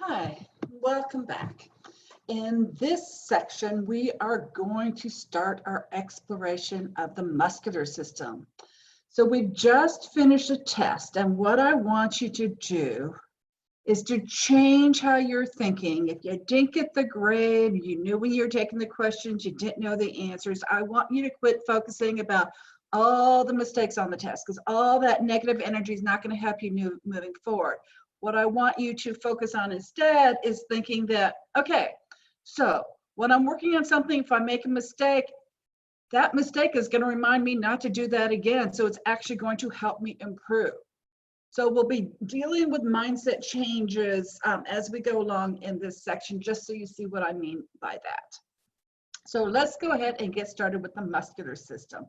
Hi, welcome back. In this section, we are going to start our exploration of the muscular system. So we just finished a test, and what I want you to do is to change how you're thinking. If you didn't get the grade, you knew when you were taking the questions, you didn't know the answers, I want you to quit focusing about all the mistakes on the test, because all that negative energy is not going to help you moving forward. What I want you to focus on instead is thinking that, okay, so when I'm working on something, if I make a mistake, that mistake is going to remind me not to do that again. So it's actually going to help me improve. So we'll be dealing with mindset changes as we go along in this section, just so you see what I mean by that. So let's go ahead and get started with the muscular system.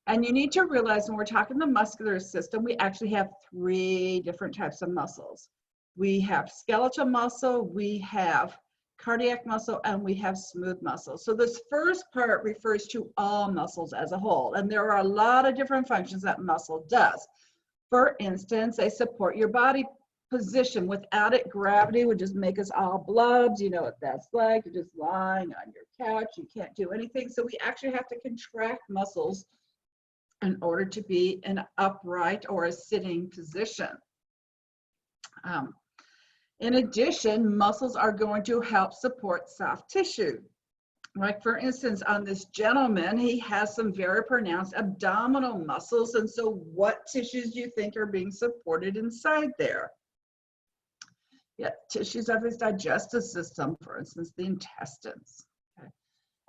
And you need to realize when we're talking the muscular system, we actually have three different types of muscles. We have skeletal muscle, we have cardiac muscle, and we have smooth muscle. So this first part refers to all muscles as a whole. And there are a lot of different functions that muscle does. For instance, they support your body position. Without it, gravity would just make us all blobs. You know what that's like. You're just lying on your couch. You can't do anything. So we actually have to contract muscles in order to be in an upright or a sitting position. In addition, muscles are going to help support soft tissue. Like for instance, on this gentleman, he has some very pronounced abdominal muscles. And so what tissues do you think are being supported inside there? Yeah, tissues of his digestive system, for instance, the intestines.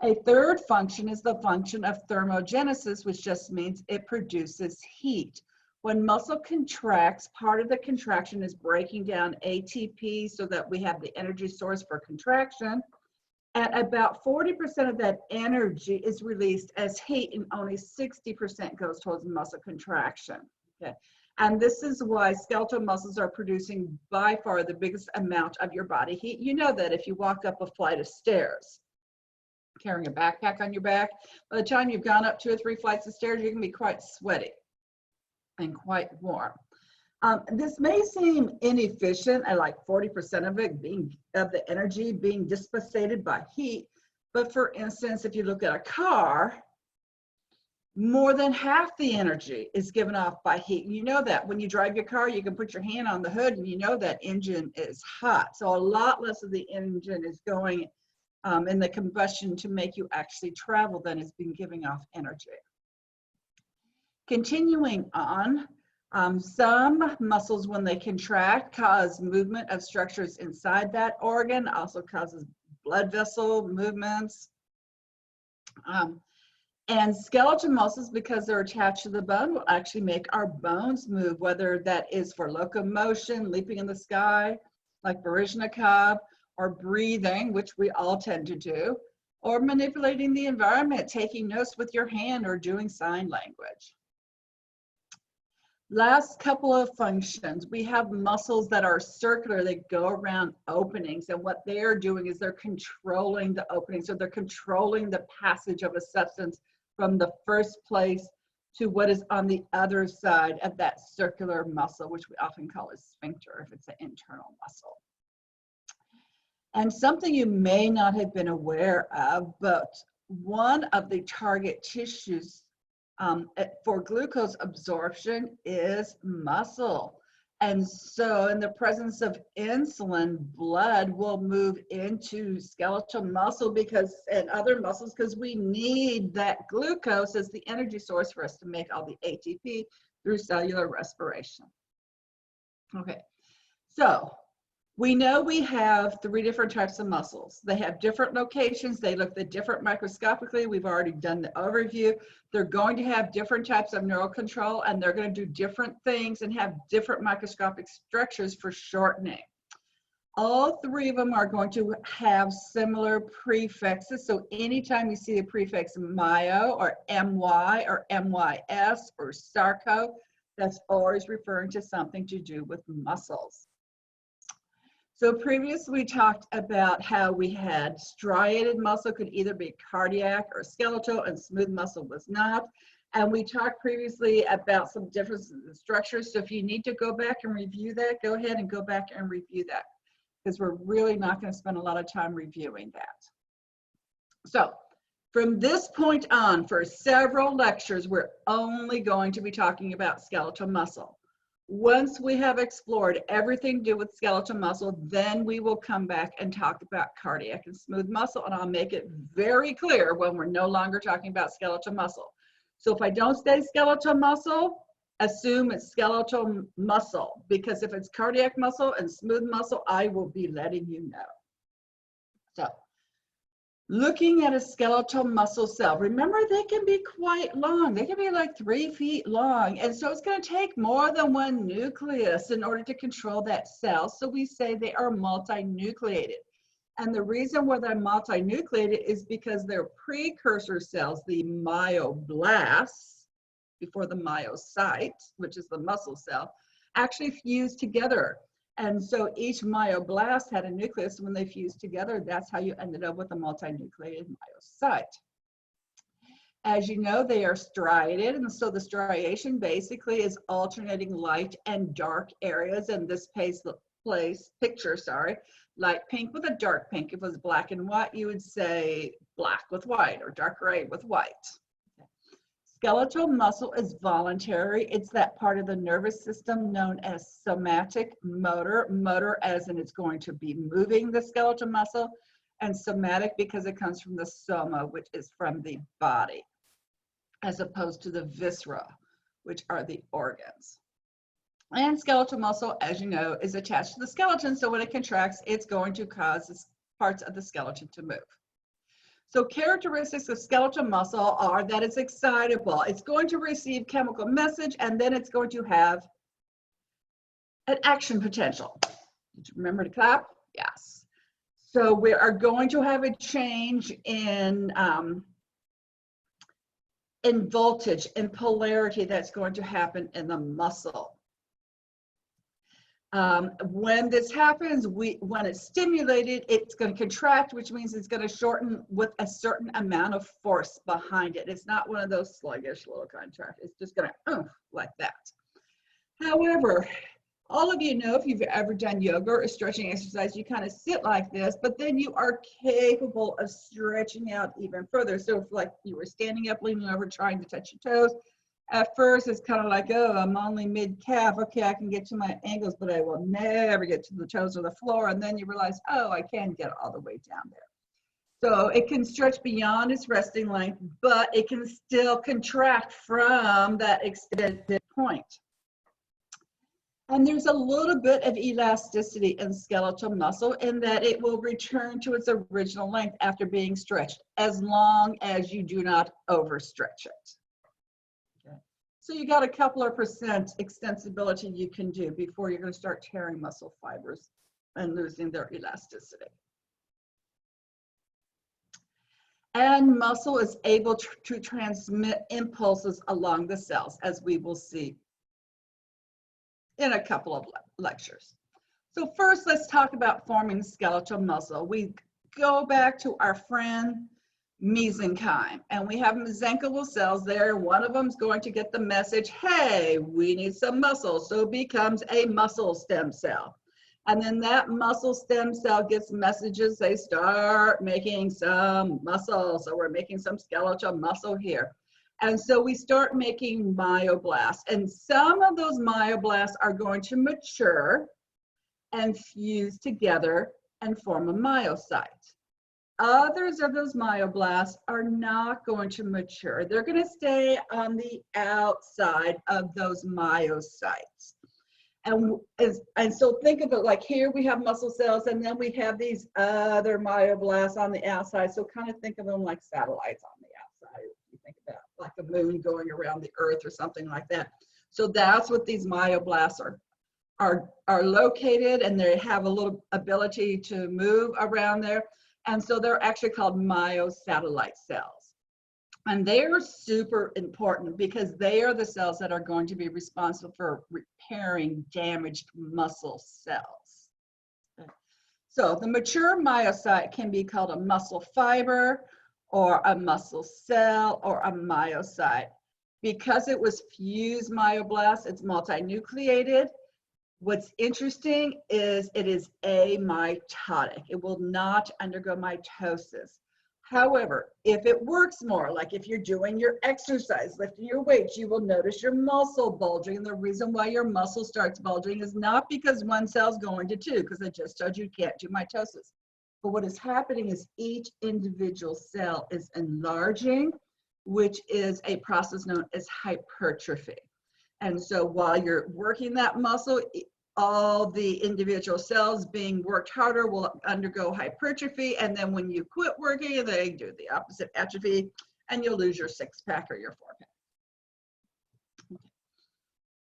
A third function is the function of thermogenesis, which just means it produces heat. When muscle contracts, part of the contraction is breaking down ATP so that we have the energy source for contraction. And about 40% of that energy is released as heat, and only 60% goes towards muscle contraction. Okay. And this is why skeletal muscles are producing by far the biggest amount of your body heat. You know that if you walk up a flight of stairs, carrying a backpack on your back, by the time you've gone up 2 or 3 flights of stairs, you can be quite sweaty and quite warm. This may seem inefficient, and like 40% of it of the energy being dissipated by heat. But for instance, if you look at a car, more than half the energy is given off by heat. You know that when you drive your car, you can put your hand on the hood and you know that engine is hot. So a lot less of the engine is going in the combustion to make you actually travel than is being giving off energy. Continuing on, some muscles, when they contract, cause movement of structures inside that organ, also causes blood vessel movements. And skeletal muscles, because they're attached to the bone, will actually make our bones move, whether that is for locomotion, leaping in the sky, like Baryshnikov, or breathing, which we all tend to do, or manipulating the environment, taking notes with your hand, or doing sign language. Last couple of functions, we have muscles that are circular, they go around openings, and what they're doing is they're controlling the opening. So they're controlling the passage of a substance from the first place to what is on the other side of that circular muscle, which we often call a sphincter if it's an internal muscle. And something you may not have been aware of, but one of the target tissues for glucose absorption is muscle. And so in the presence of insulin, blood will move into skeletal muscle and other muscles, because we need that glucose as the energy source for us to make all the ATP through cellular respiration. Okay, so we know we have 3 different types of muscles. They have different locations. They look different microscopically. We've already done the overview. They're going to have different types of neural control, and they're going to do different things and have different microscopic structures for shortening. All 3 of them are going to have similar prefixes. So anytime you see the prefix myo or my or mys or sarco, that's always referring to something to do with muscles. So previously we talked about how we had striated muscle could either be cardiac or skeletal, and smooth muscle was not. And we talked previously about some differences in structures. So if you need to go back and review that, go ahead and go back and review that. because we're really not going to spend a lot of time reviewing that. So from this point on, for several lectures, we're only going to be talking about skeletal muscle. Once we have explored everything to do with skeletal muscle, then we will come back and talk about cardiac and smooth muscle, and I'll make it very clear when we're no longer talking about skeletal muscle. So if I don't say skeletal muscle, assume it's skeletal muscle, because if it's cardiac muscle and smooth muscle, I will be letting you know. So looking at a skeletal muscle cell, remember they can be quite long. They can be like 3 feet long. And so it's going to take more than one nucleus in order to control that cell. So we say they are multinucleated. And the reason why they're multinucleated is because their precursor cells, the myoblasts, before the myocyte, which is the muscle cell, actually fuse together. And so each myoblast had a nucleus. When they fused together, that's how you ended up with a multinucleated myocyte. As you know, they are striated, and so the striation basically is alternating light and dark areas. In this picture, light pink with a dark pink. If it was black and white, you would say black with white or dark gray with white. Skeletal muscle is voluntary. It's that part of the nervous system known as somatic motor. Motor as in it's going to be moving the skeletal muscle, and somatic because it comes from the soma, which is from the body, as opposed to the viscera, which are the organs. And skeletal muscle, as you know, is attached to the skeleton. So when it contracts, it's going to cause the parts of the skeleton to move. So characteristics of skeletal muscle are that it's excitable. It's going to receive chemical message, and then it's going to have an action potential. Did you remember to clap? Yes. So we are going to have a change in voltage and polarity that's going to happen in the muscle. When this happens, when it's stimulated, it's going to contract, which means it's going to shorten with a certain amount of force behind it. It's not one of those sluggish little contracts. It's just going to like that. However, all of you know, if you've ever done yoga or a stretching exercise, you kind of sit like this, but then you are capable of stretching out even further. So if like you were standing up, leaning over, trying to touch your toes, at first, it's kind of like, oh, I'm only mid-calf. Okay, I can get to my ankles, but I will never get to the toes or the floor. And then you realize, oh, I can get all the way down there. So it can stretch beyond its resting length, but it can still contract from that extended point. And there's a little bit of elasticity in skeletal muscle in that it will return to its original length after being stretched, as long as you do not overstretch it. So you got a couple of percent extensibility you can do before you're going to start tearing muscle fibers and losing their elasticity. And muscle is able to transmit impulses along the cells, as we will see in a couple of lectures. So first, let's talk about forming skeletal muscle. We go back to our friend mesenchyme, and we have mesenchymal cells there. One of them is going to get the message, hey, we need some muscle, so it becomes a muscle stem cell. And then that muscle stem cell gets messages, they start making some muscle, so we're making some skeletal muscle here. And so we start making myoblasts, and some of those myoblasts are going to mature and fuse together and form a myocyte. Others of those myoblasts are not going to mature. They're going to stay on the outside of those myocytes. And so think of it like here we have muscle cells, and then we have these other myoblasts on the outside. So kind of think of them like satellites on the outside. You think about like a moon going around the earth or something like that. So that's what these myoblasts are located, and they have a little ability to move around there. And so they're actually called myosatellite cells. And they are super important because they are the cells that are going to be responsible for repairing damaged muscle cells. So the mature myocyte can be called a muscle fiber or a muscle cell or a myocyte. Because it was fused myoblast, it's multinucleated. What's interesting is it is amitotic. It will not undergo mitosis. However, if it works more, like if you're doing your exercise, lifting your weights, you will notice your muscle bulging. And the reason why your muscle starts bulging is not because one cell's going to two, because I just told you can't do mitosis. But what is happening is each individual cell is enlarging, which is a process known as hypertrophy. And so while you're working that muscle, all the individual cells being worked harder will undergo hypertrophy. And then when you quit working, they do the opposite, atrophy, and you'll lose your six-pack or your four-pack.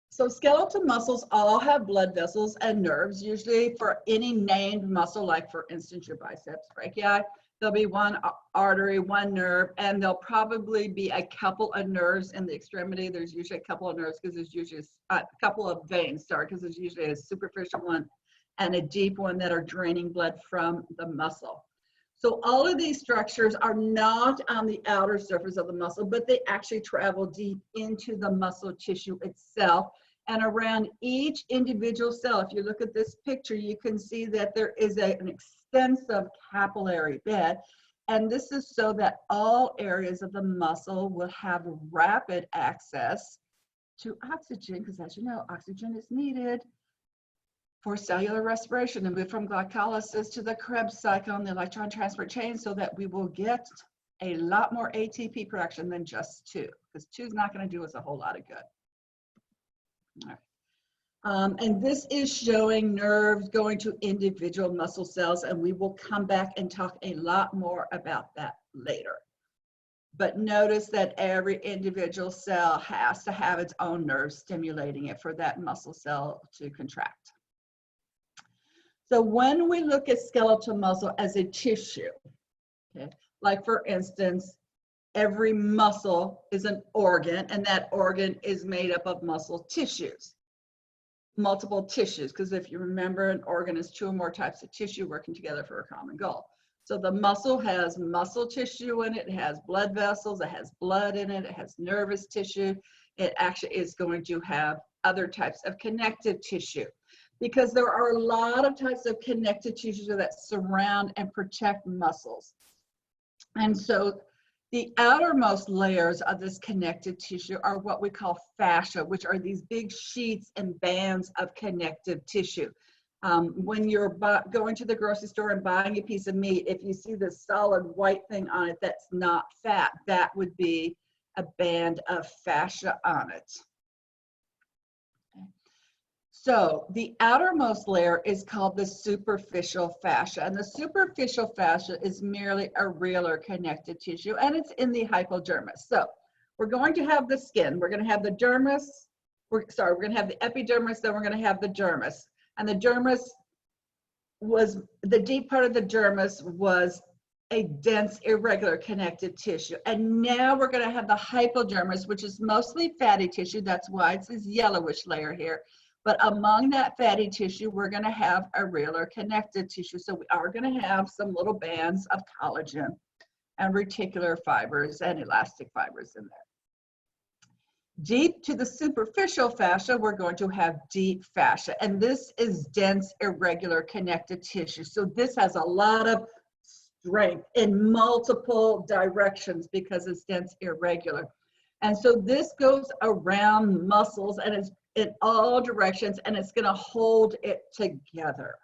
So skeletal muscles all have blood vessels and nerves, usually for any named muscle, like for instance, your biceps brachii. There'll be one artery, one nerve, and there'll probably be a couple of nerves in the extremity. There's usually a couple of nerves because there's usually a couple of veins, because there's usually a superficial one and a deep one that are draining blood from the muscle. So all of these structures are not on the outer surface of the muscle, but they actually travel deep into the muscle tissue itself. And around each individual cell, if you look at this picture, you can see that there is an extensive capillary bed. And this is so that all areas of the muscle will have rapid access to oxygen, because as you know, oxygen is needed for cellular respiration and move from glycolysis to the Krebs cycle and the electron transport chain, so that we will get a lot more ATP production than just two, because two is not going to do us a whole lot of good. All right. And this is showing nerves going to individual muscle cells, and we will come back and talk a lot more about that later. But notice that every individual cell has to have its own nerve stimulating it for that muscle cell to contract. So when we look at skeletal muscle as a tissue, okay, like for instance, every muscle is an organ, and that organ is made up of muscle tissues, multiple tissues, because if you remember, an organ is two or more types of tissue working together for a common goal. So the muscle has muscle tissue in it, it has blood vessels, it has blood in it, it has nervous tissue. It actually is going to have other types of connective tissue, because there are a lot of types of connective tissues that surround and protect muscles. And so the outermost layers of this connective tissue are what we call fascia, which are these big sheets and bands of connective tissue. When you're going to the grocery store and buying a piece of meat, if you see this solid white thing on it that's not fat, that would be a band of fascia on it. So the outermost layer is called the superficial fascia, and the superficial fascia is merely a realer connective tissue, and it's in the hypodermis. So we're going to have the skin, we're going to have the dermis, we're going to have the epidermis, then we're going to have the dermis. And the dermis was, the deep part of the dermis was a dense, irregular connective tissue. And now we're going to have the hypodermis, which is mostly fatty tissue. That's why it's this yellowish layer here. But among that fatty tissue, we're going to have a realer connective tissue. So we are going to have some little bands of collagen and reticular fibers and elastic fibers in there. Deep to the superficial fascia, we're going to have deep fascia. And this is dense, irregular connective tissue. So this has a lot of strength in multiple directions because it's dense, irregular. And so this goes around muscles and it's in all directions, and it's going to hold it together.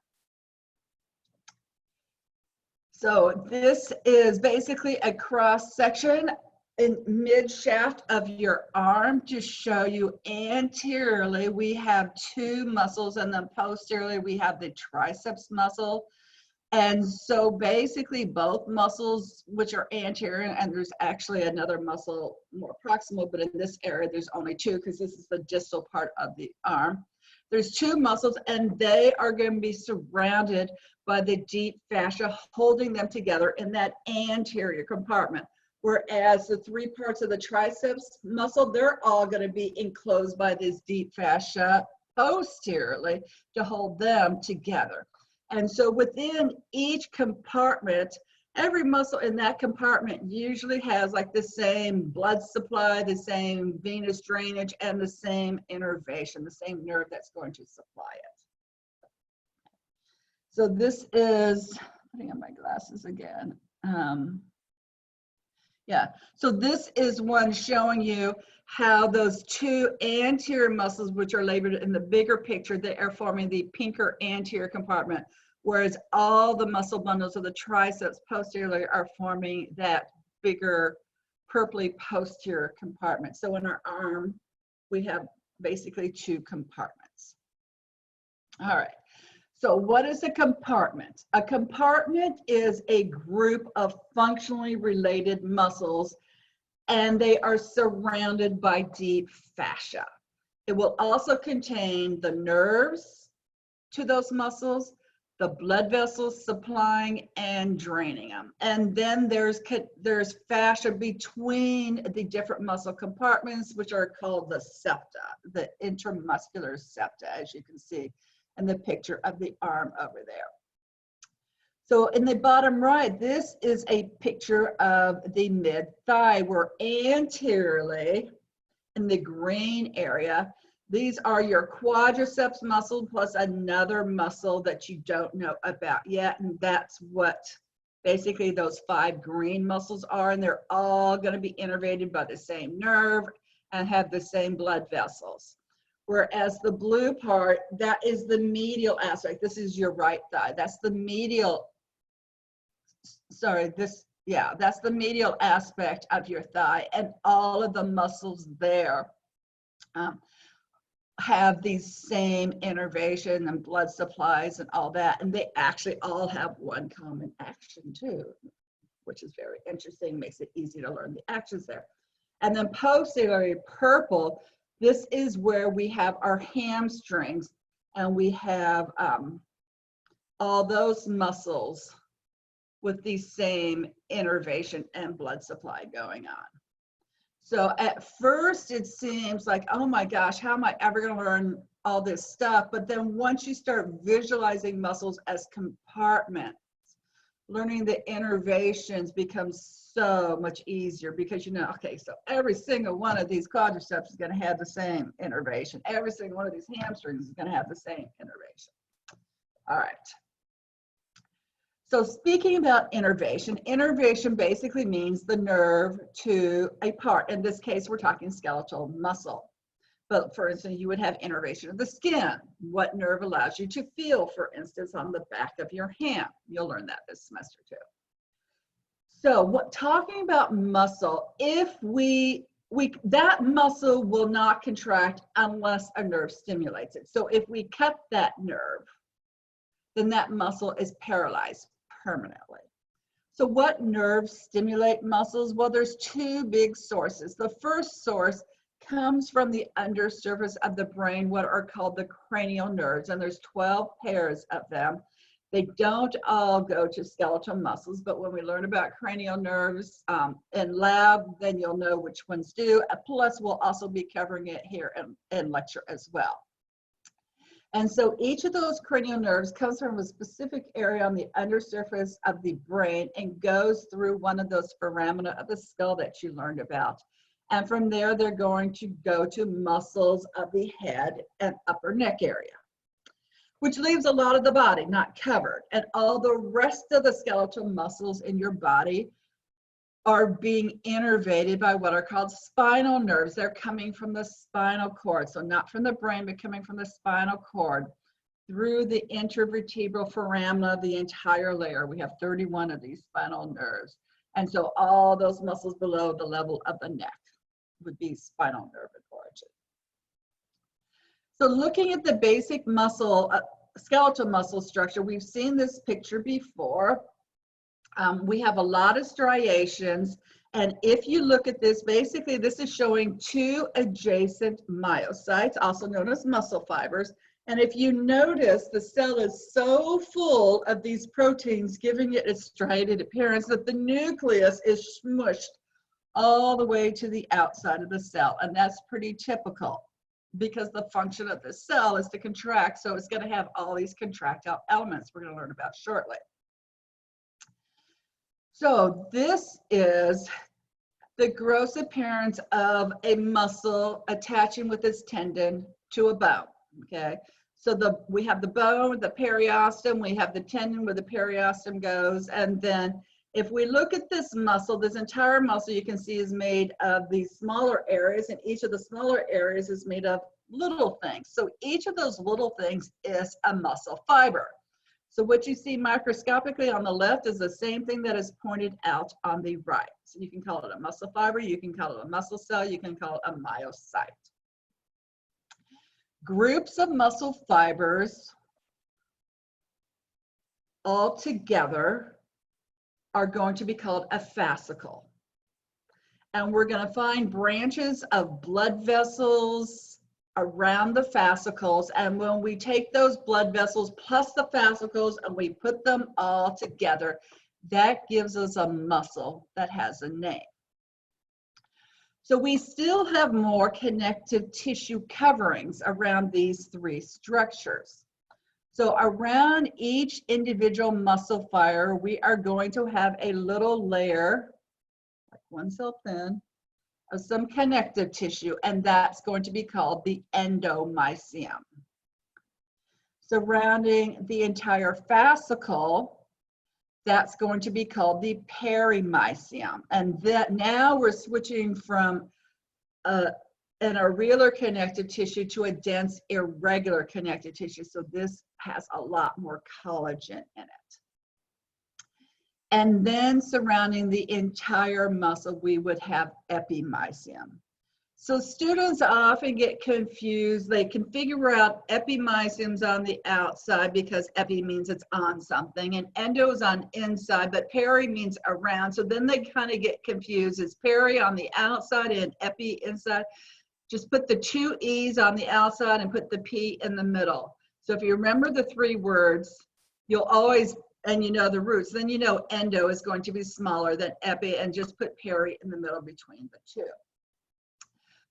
So this is basically a cross section in mid shaft of your arm to show you anteriorly we have two muscles, and then posteriorly we have the triceps muscle. And so basically both muscles, which are anterior, and there's actually another muscle more proximal, but in this area there's only two because this is the distal part of the arm. There's two muscles, and they are going to be surrounded by the deep fascia holding them together in that anterior compartment. Whereas the three parts of the triceps muscle, they're all going to be enclosed by this deep fascia posteriorly to hold them together. And so within each compartment, every muscle in that compartment usually has like the same blood supply, the same venous drainage, and the same innervation, the same nerve that's going to supply it. So this is, putting on my glasses again. Yeah, so this is one showing you how those two anterior muscles, which are labeled in the bigger picture, they are forming the pinker anterior compartment, whereas all the muscle bundles of the triceps posteriorly are forming that bigger purpley posterior compartment. So in our arm, we have basically two compartments. All right. So what is a compartment? A compartment is a group of functionally related muscles, and they are surrounded by deep fascia. It will also contain the nerves to those muscles, the blood vessels supplying and draining them. And then there's fascia between the different muscle compartments, which are called the septa, the intramuscular septa, as you can see in the picture of the arm over there. So in the bottom right, this is a picture of the mid-thigh, where anteriorly in the green area, these are your quadriceps muscle plus another muscle that you don't know about yet, and that's what basically those 5 green muscles are, and they're all going to be innervated by the same nerve and have the same blood vessels. Whereas the blue part, that is the medial aspect. This is your right thigh. That's the medial, sorry, that's the medial aspect of your thigh, and all of the muscles there have these same innervation and blood supplies and all that, and they actually all have one common action too, which is very interesting, makes it easy to learn the actions there. And then posteriorly, purple, this is where we have our hamstrings, and we have all those muscles with the same innervation and blood supply going on. So at first it seems like, oh my gosh, how am I ever going to learn all this stuff? But then once you start visualizing muscles as compartments, learning the innervations becomes so much easier, because you know, okay, so every single one of these quadriceps is going to have the same innervation. Every single one of these hamstrings is going to have the same innervation. All right. So speaking about innervation, innervation basically means the nerve to a part. In this case, we're talking skeletal muscle. But for instance, you would have innervation of the skin. What nerve allows you to feel, for instance, on the back of your hand? You'll learn that this semester too. So talking about muscle, if that muscle will not contract unless a nerve stimulates it. So if we cut that nerve, then that muscle is paralyzed permanently. So what nerves stimulate muscles? Well, there's 2 big sources. The first source comes from the undersurface of the brain, what are called the cranial nerves, and there's 12 pairs of them. They don't all go to skeletal muscles, but when we learn about cranial nerves in lab, then you'll know which ones do. Plus, we'll also be covering it here in lecture as well. And so each of those cranial nerves comes from a specific area on the undersurface of the brain and goes through one of those foramina of the skull that you learned about. And from there, they're going to go to muscles of the head and upper neck area, which leaves a lot of the body not covered. And all the rest of the skeletal muscles in your body are being innervated by what are called spinal nerves. They're coming from the spinal cord. So not from the brain, but coming from the spinal cord through the intervertebral foramina, the entire layer. We have 31 of these spinal nerves. And so all those muscles below the level of the neck would be spinal nerve in origin. So looking at the basic muscle, skeletal muscle structure, we've seen this picture before. We have a lot of striations, and if you look at this, basically this is showing 2 adjacent myocytes, also known as muscle fibers. And if you notice, the cell is so full of these proteins, giving it its striated appearance, that the nucleus is smushed all the way to the outside of the cell. And that's pretty typical, because the function of the cell is to contract, so it's going to have all these contractile elements we're going to learn about shortly. So this is the gross appearance of a muscle attaching with its tendon to a bone, okay? So we have the bone, the periosteum, we have the tendon where the periosteum goes, and then if we look at this muscle, this entire muscle you can see is made of these smaller areas, and each of the smaller areas is made of little things. So each of those little things is a muscle fiber. So what you see microscopically on the left is the same thing that is pointed out on the right. So you can call it a muscle fiber, you can call it a muscle cell, you can call it a myocyte. Groups of muscle fibers all together are going to be called a fascicle. And we're going to find branches of blood vessels around the fascicles. And when we take those blood vessels plus the fascicles and we put them all together, that gives us a muscle that has a name. So we still have more connective tissue coverings around these three structures. So around each individual muscle fiber, we are going to have a little layer, like 1 cell thin, of some connective tissue, and that's going to be called the endomysium. Surrounding the entire fascicle, that's going to be called the perimysium. And that now we're switching from an irregular connective tissue to a dense irregular connective tissue. So this has a lot more collagen in it. And then surrounding the entire muscle, we would have epimysium. So students often get confused. They can figure out epimysium's on the outside because epi means it's on something, and endo is on inside, but peri means around. So then they kind of get confused. Is peri on the outside and epi inside? Just put the 2 E's on the outside and put the P in the middle. So if you remember the 3 words, you'll always, and you know the roots, then you know endo is going to be smaller than epi, and just put peri in the middle between the 2.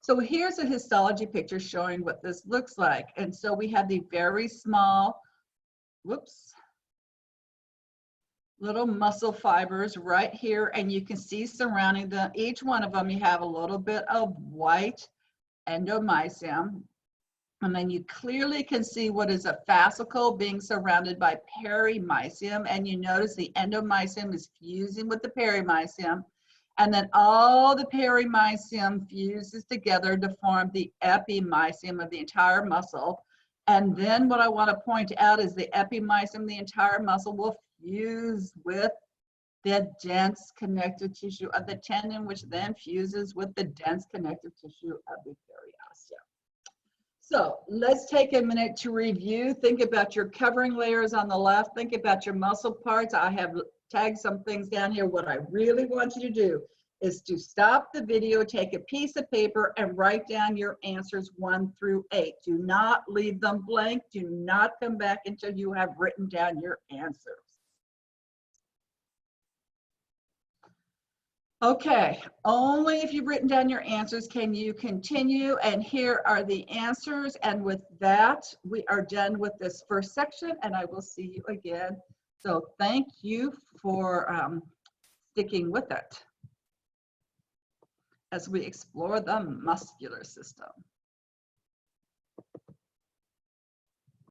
So here's a histology picture showing what this looks like. And so we have the very small, little muscle fibers right here, and you can see surrounding them, each one of them, you have a little bit of white endomysium. And then you clearly can see what is a fascicle being surrounded by perimysium. And you notice the endomysium is fusing with the perimysium. And then all the perimysium fuses together to form the epimysium of the entire muscle. And then what I want to point out is the epimysium, the entire muscle, will fuse with the dense connective tissue of the tendon, which then fuses with the dense connective tissue of the periosteum. So let's take a minute to review. Think about your covering layers on the left. Think about your muscle parts. I have tagged some things down here. What I really want you to do is to stop the video, take a piece of paper, and write down your answers 1 through 8. Do not leave them blank. Do not come back until you have written down your answers. Okay, only if you've written down your answers can you continue, and here are the answers. And with that, we are done with this first section, and I will see you again. So thank you for sticking with it as we explore the muscular system.